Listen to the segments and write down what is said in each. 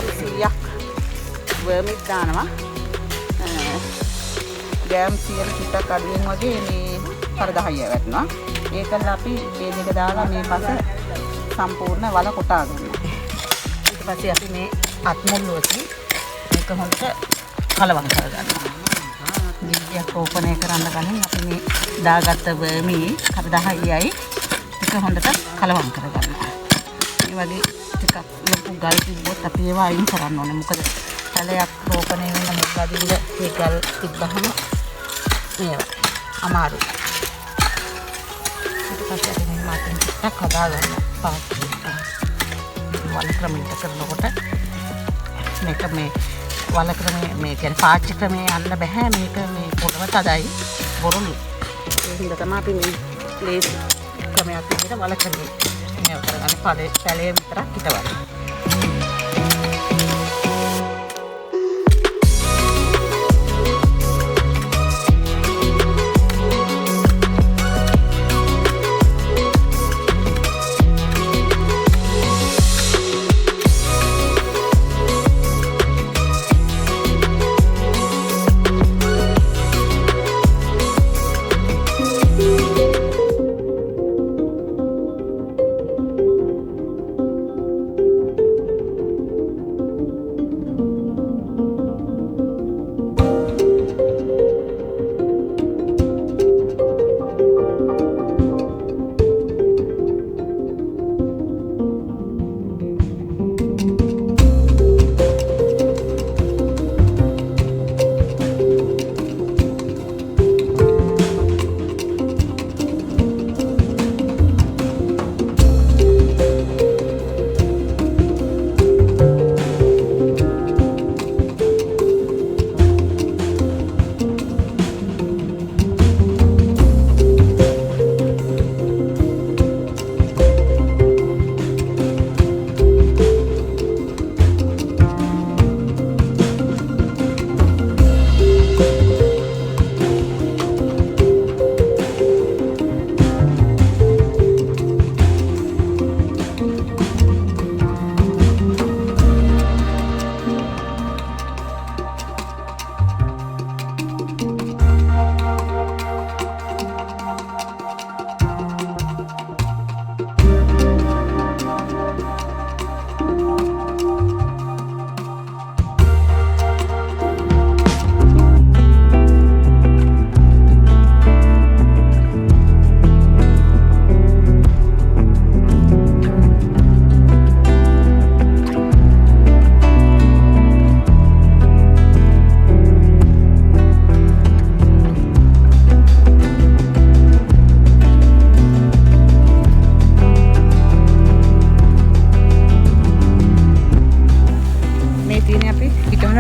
Gram 100ක් වර්මික් දානවා. Gram 100ට ටිකක් අඩුවෙන් වගේ මේ කර 10 වැටෙනවා. ඒකල අපි මේ දෙක දාලා මේ පස සම්පූර්ණ වල කොටා ගන්නවා. ඊට පස්සේ අපි මේ අත්මුල්ලුවකින් මේක හොඳට කලවම් කරගන්නවා. බීජයක් රෝපණය කරන්න ගමන් අපි මේ දාගත්ත වර්මි කර 10යි ටික හොඳට කලවම් කරගන්නවා. මේ වගේ ටිකක් ලොකු ගල් තිබ්බොත් අපි ඒවා අයින් කරන්න ඕනේ. මොකද පැලයක් රෝපණය වෙන මුලදීම ඒ ගල් තිබ්බහම මේවා අමාරුයි. ඊට පස්සේ අපි මේ මාතෙන් ටිකක් හදා ගන්න පාස්ට් වල ක්‍රමයට කරනකොට මේක මේ වල ක්‍රමයේ මේ කියන්නේ පාච්ච ක්‍රමයේ යන්න බෑ. මේක මේ පොළව තදයි බොරුලු. ඒ හින්දා තමයි අපි මේ ප්ලේස් ක්‍රමයක් විදිහට වල ක්‍රමයේ මේ කරගන්නේ පැලේ විතරක් හිටවන්නේ.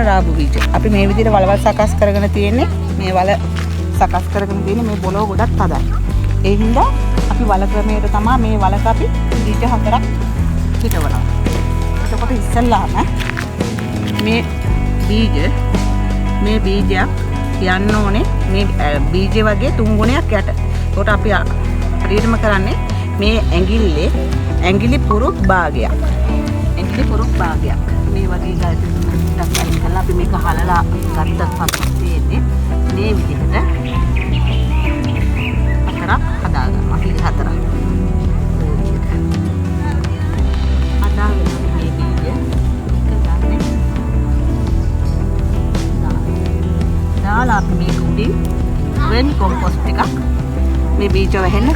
රාබු බීජ. අපි මේ විදිහට වලවල් සකස් කරගෙන තියෙන්නේ. මේ වල සකස් කරගෙන තියෙන්නේ මේ පොළොව ගොඩක් තදයි. ඒ හින්දා අපි වල ක්‍රමයට තමයි මේ වලක අපි බීජ 4ක් හිටවනවා. එතකොට ඉස්සෙල්ලාම මේ බීජයක් යන්න ඕනේ මේ බීජ වගේ 3 ගුණයක් යට. එතකොට අපි හරියටම කරන්නේ මේ ඇඟිලි පුරුක් භාගයක්. මේ වගේ ගල් ටිකක් අපි මේක හලලා ගත්තත් පස්සේ තියෙන්නේ මේ විදිහට හතරක් හදා ගන්නවා. හතරක්. හදාගෙන මේ බීජ එක ගන්න. දාලා අපි මේක උඩින් වෙන් කොම්පෝස්ට් ටිකක් මේ බීජ වහෙන්න